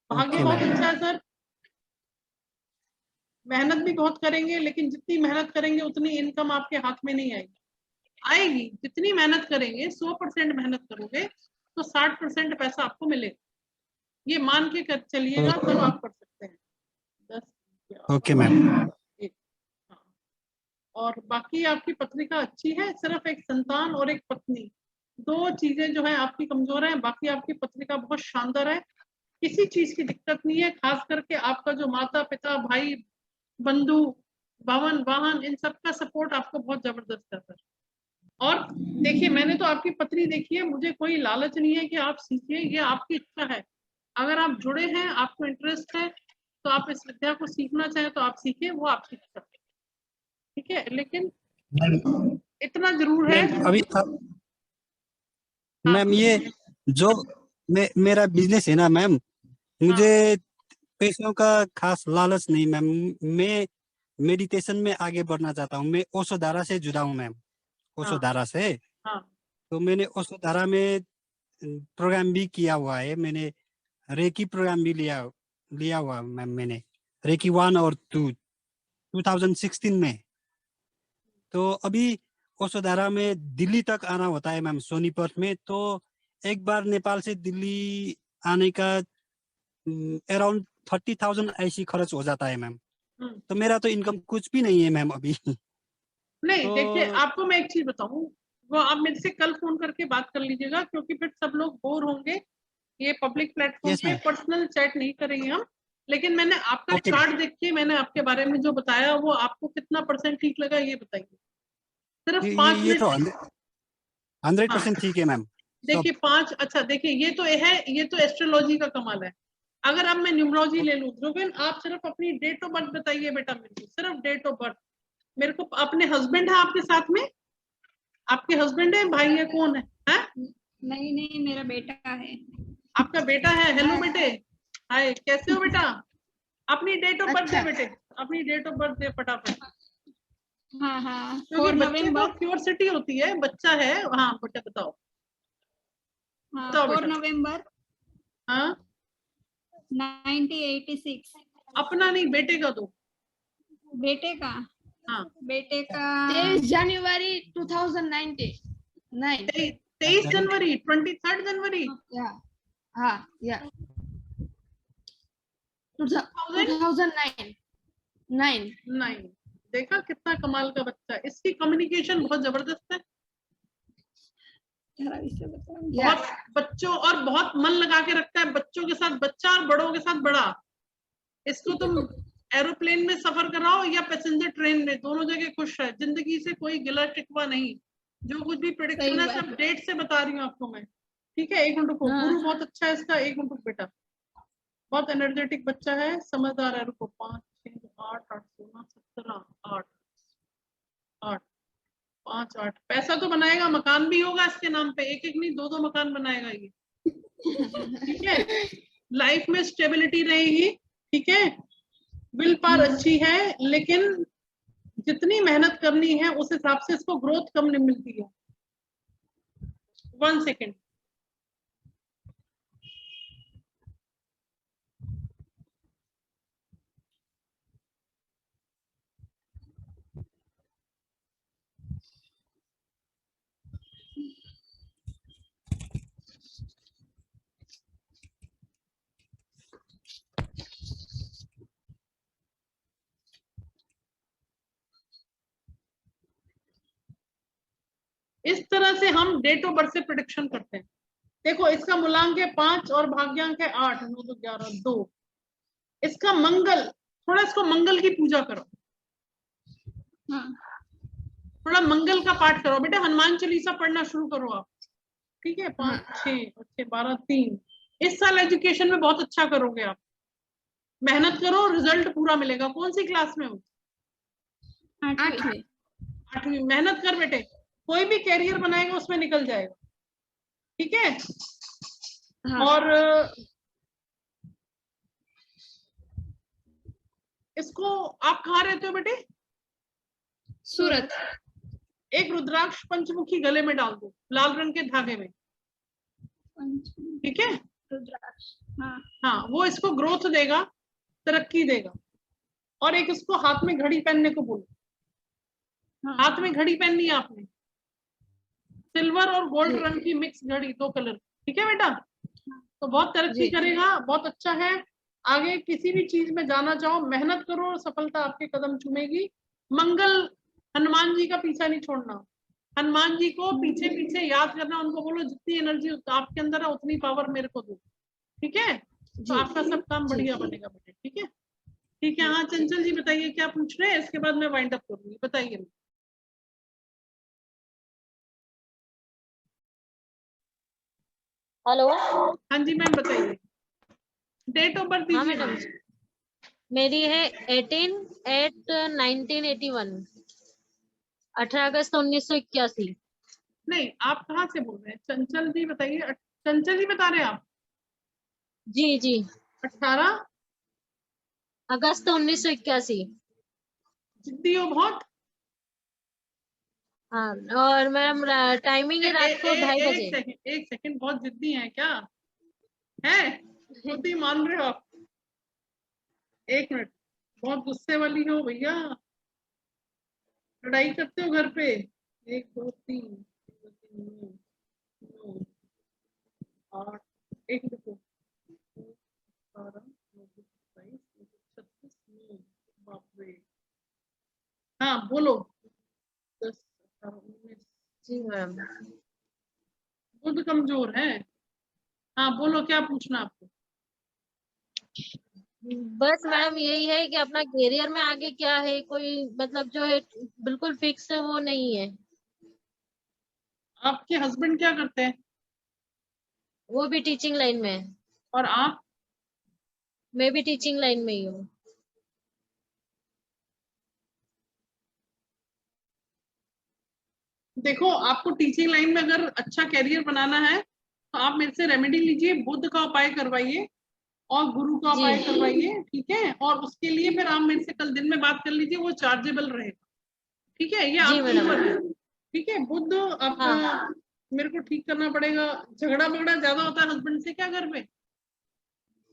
भाग्य ओके बहुत मैम। अच्छा है सर, मेहनत भी बहुत करेंगे, लेकिन जितनी मेहनत करेंगे उतनी इनकम आपके हाथ में नहीं आएगी। आएगी, जितनी मेहनत करेंगे, 100% मेहनत करोगे तो 60% पैसा आपको मिलेगा, ये मान के कर चलिएगा, तब आप कर सकते हैं। 10 ओके मैम। 1, हाँ। और बाकी आपकी पत्रिका अच्छी है, सिर्फ एक संतान और एक पत्नी, 2 चीजें जो है आपकी कमजोर है, बाकी आपकी पत्रिका बहुत शानदार है, किसी चीज की दिक्कत नहीं है। खास करके आपका जो माता पिता, भाई बंधु, भवन वाहन, इन सब का सपोर्ट आपको बहुत जबरदस्त है सर। और देखिए मैंने तो आपकी पत्री देखी है, मुझे कोई लालच नहीं है कि आप सीखिए, ये आपकी इच्छा है। अगर आप जुड़े हैं, आपको इंटरेस्ट है, तो आप इस विद्या को सीखना चाहें तो आप सीखिए, वो आपकी इच्छा है, ठीक है। लेकिन इतना जरूर है। मैम अभी मैम ये जो मेरा बिजनेस है ना मैम, मुझे पैसों का खास लालच नहीं मैम। मैं मेडिटेशन में आगे बढ़ना चाहता हूँ। मैं ओशो धारा से जुड़ा हूँ मैम, ओशो धारा से। हाँ तो मैंने ओशो धारा में प्रोग्राम भी किया हुआ है। मैंने रेकी प्रोग्राम भी लिया हुआ मैम। मैंने रेकी 1 और 2 2016 में। तो अभी ओशो धारा में दिल्ली तक आना होता है मैम, सोनीपत में। तो एक बार नेपाल से दिल्ली आने का अराउंड 30,000 ऐसी खर्च हो जाता है मैम। तो मेरा तो इनकम कुछ भी नहीं है मैम अभी। नहीं तो देखिए, आपको मैं एक चीज बताऊं, वो आप मेरे से कल फोन करके बात कर लीजिएगा, क्योंकि फिर सब लोग बोर होंगे। ये पब्लिक प्लेटफॉर्म Yes, पे ma'am. पर्सनल चैट नहीं करेंगे हम। लेकिन मैंने आपका Okay. चार्ट देख के मैंने आपके बारे में जो बताया, वो आपको कितना % ठीक लगा, ये बताइए। सिर्फ 5 ये तो मिनट। 100% ठीक है मैम। देखिए 5, अच्छा देखिए, ये तो है, ये तो एस्ट्रोलॉजी का कमाल है। अगर अब मैं न्यूमरोलॉजी ले लूं, ध्रुवीन आप सिर्फ अपनी डेट ऑफ बर्थ बताइए बेटा, मेरे को सिर्फ डेट ऑफ बर्थ। मेरे को अपने हस्बैंड है आपके साथ में? आपके हस्बैंड है, भाई है, कौन है? नहीं नहीं, मेरा बेटा है। आपका बेटा है? हेलो बेटे, हाय, कैसे हो बेटा? अपनी डेट ऑफ बर्थ दे बेटे, अपनी डेट ऑफ बर्थ दे फटाफट। हाँ हाँ, 4 क्योंकि बच्चे को नवंबर। क्यूरियोसिटी होती है, बच्चा है। हाँ बेटा बताओ। हाँ, बताओ 4 बेटा। नवंबर हाँ 1986। अपना नहीं, बेटे का दो। बेटे का? हाँ बेटे का 23 जनवरी 2019 23 जनवरी, 23 जनवरी। हाँ 2009 देखा कितना कमाल का बच्चा है। इसकी कम्युनिकेशन बहुत जबरदस्त है। बहुत बच्चों और बहुत मन लगा के रखता है, बच्चों के साथ बच्चा और बड़ों के साथ बड़ा। इसको तुम एरोप्लेन में सफर कराओ या पैसेंजर ट्रेन में, दोनों जगह खुश है। जिंदगी से कोई गिला शिकवा नहीं। जो कुछ भी प्रेडिक्शन है सब डेट से बता रही हूँ आपको मैं, ठीक है। 1 मिनट रुको। गुरु बहुत अच्छा है इसका। 1 मिनट रुक बेटा, बहुत एनर्जेटिक बच्चा है, समझदार है। रुको, 5 6 8 8 16 17 8 8 5 8। पैसा तो बनाएगा, मकान भी होगा इसके नाम पे। 1 नहीं 2 मकान बनाएगा ये, ठीक है। लाइफ में स्टेबिलिटी रहेगी, ठीक है। विल पावर अच्छी है, लेकिन जितनी मेहनत करनी है उस हिसाब से इसको ग्रोथ कम नहीं मिलती है। 1 सेकेंड। इस तरह से हम डेट ऑफ बर्थ से प्रेडिक्शन करते हैं। देखो इसका मूलांक है 5 और भाग्यांक है 8 9 2 11 2। इसका मंगल, थोड़ा इसको मंगल की पूजा करो। थोड़ा मंगल का पाठ करो बेटा। हनुमान चालीसा पढ़ना शुरू करो आप, ठीक है। 5 6 12 3। इस साल एजुकेशन में बहुत अच्छा करोगे आप। मेहनत करो, रिजल्ट पूरा मिलेगा। कौन सी क्लास में हो? 8वीं। मेहनत कर बेटे, कोई भी कैरियर बनाएगा उसमें निकल जाएगा, ठीक है। और इसको, आप कहाँ रहते हो बेटे? सूरत। एक रुद्राक्ष पंचमुखी गले में डाल दो, लाल रंग के धागे में, ठीक है। रुद्राक्ष, हाँ वो इसको ग्रोथ देगा, तरक्की देगा। और एक इसको हाथ में घड़ी पहनने को बोलो। हाथ में घड़ी पहननी है आपने, सिल्वर और गोल्ड रंग की मिक्स घड़ी, 2 कलर, ठीक है बेटा। तो बहुत तरक्की करेगा, बहुत अच्छा है। आगे किसी भी चीज में जाना चाहो, मेहनत करो, सफलता आपके कदम चूमेगी। मंगल, हनुमान जी का पीछा नहीं छोड़ना। हनुमान जी को पीछे पीछे याद करना, उनको बोलो जितनी एनर्जी आपके अंदर है उतनी पावर मेरे को दो, ठीक है। तो आपका सब काम बढ़िया बनेगा बेटे, ठीक है। ठीक है। हाँ चंचल जी बताइए क्या पूछ रहे हैं, इसके बाद मैं वाइंड अप करूंगी, बताइए। हेलो। हाँ जी मैम बताइए, डेट ऑफ बर्थ हाँ दीजिए मैडम, मैम। मेरी है 18/8/1981, 18 अगस्त 1981। नहीं, आप कहाँ से बोल रहे हैं? चंचल जी बताइए, चंचल जी बता रहे हैं आप? जी जी, 18 अगस्त 1981। जिद्दी हो बहुत। हाँ, और मैडम टाइमिंग है रात को 2:30 बजे। एक सेकंड, बहुत जिद्दी हैं क्या? है, खुद ही मान रहे हो आप? एक मिनट, बहुत गुस्से वाली हो भैया, लड़ाई करते हो घर पे? 1 2 3 9 9 8, एक देखो, 18 22 23 36 बाप रे। हाँ बोलो, 10 18 19। जी मैम, बुध कमजोर है। हाँ बोलो, क्या पूछना आपको? बस मैडम यही है कि अपना करियर में आगे क्या है, कोई मतलब जो है बिल्कुल फिक्स है वो नहीं है। आपके हस्बैंड क्या करते हैं? वो भी टीचिंग लाइन में है। और आप? मैं भी टीचिंग लाइन में ही हूँ। देखो, आपको टीचिंग लाइन में अगर अच्छा कैरियर बनाना है तो आप मेरे से रेमेडी लीजिए, बुध का उपाय करवाइए और गुरु का जी उपाय करवाइए, ठीक है? और उसके लिए फिर आप मेरे से कल दिन में बात कर लीजिए, वो चार्जेबल रहेगा, ठीक है? ये जी आपके मैडम। ऊपर है, ठीक है? बुध आपका हाँ मेरे को ठीक करना पड़ेगा। झगड़ा बगड़ा ज्यादा होता है हस्बैंड से क्या घर में?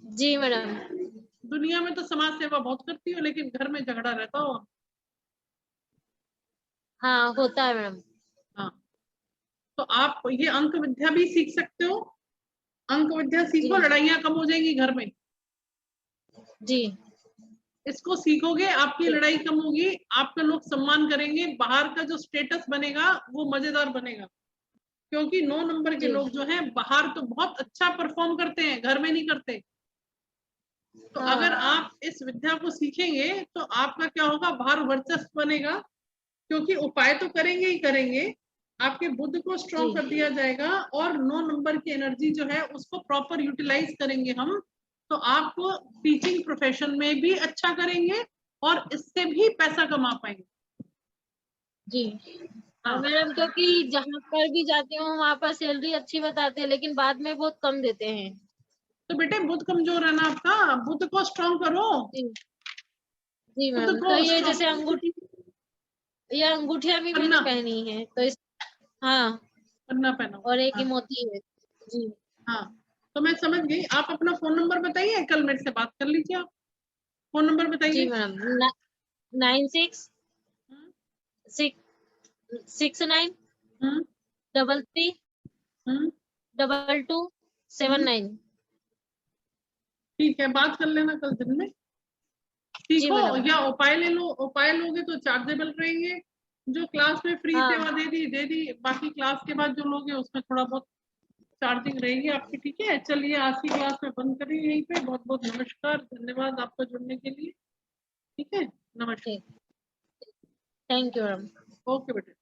जी मैडम। दुनिया में तो समाज सेवा बहुत करती हो, लेकिन घर में झगड़ा रहता हो। हाँ होता है मैडम। हाँ, तो आप ये अंक विद्या भी सीख सकते हो, अंक विद्या सीखो, जी लड़ाइयाँ कम हो जाएंगी घर में। जी इसको सीखोगे, आपकी लड़ाई कम होगी, आपका लोग सम्मान करेंगे, बाहर का जो स्टेटस बनेगा वो मजेदार बनेगा। क्योंकि 9 नंबर के जी लोग जो हैं बाहर तो बहुत अच्छा परफॉर्म करते हैं, घर में नहीं करते। तो अगर हाँ आप इस विद्या को सीखेंगे तो आपका क्या होगा, बाहर वर्चस्व बनेगा। क्योंकि उपाय तो करेंगे ही करेंगे, आपके बुद्ध को जी स्ट्रॉन्ग कर दिया जाएगा और 9 नंबर की एनर्जी जो है उसको प्रॉपर यूटिलाइज करेंगे हम, तो आप टीचिंग प्रोफेशन में भी अच्छा करेंगे और इससे भी पैसा कमा पाएंगे। जी। हाँ, मैडम क्योंकि जहाँ पर भी जाती हूँ वहाँ पर सैलरी अच्छी बताते हैं लेकिन बाद में बहुत कम देते हैं। तो बेटे बुध कमजोर है ना आपका, बुध को स्ट्रॉन्ग करो। जी जी बुध मैम, तो को ये जैसे स्ट्रॉन्ग अंगूठी, ये अंगूठियां भी मैंने करना, पहनी है तो इस, हाँ, करना पहना। और एक ही हाँ मोती है। जी हाँ, तो मैं समझ गई। आप अपना फोन नंबर बताइए, कल मेरे से बात कर लीजिए। आप फोन नंबर जी बताइए। मैडम, 96 हम्म 69 हम्म 33 हम्म, 22 हम्म, 79। ठीक है, बात कर लेना कल दिन में। जी सीखो मैडम। या उपाय ले लो, उपाय लोगे तो चार्जेबल रहेंगे। जो क्लास में फ्री हाँ सेवा दे दी, बाकी क्लास के बाद जो लोगे उसमें थोड़ा बहुत चार्जिंग रहेगी आपकी, ठीक है? चलिए आज की क्लास में बंद करिए यहीं पे। बहुत बहुत नमस्कार, धन्यवाद आपका जुड़ने के लिए, ठीक है? नमस्कार। ठीक, थैंक यू मैडम। ओके बेटे।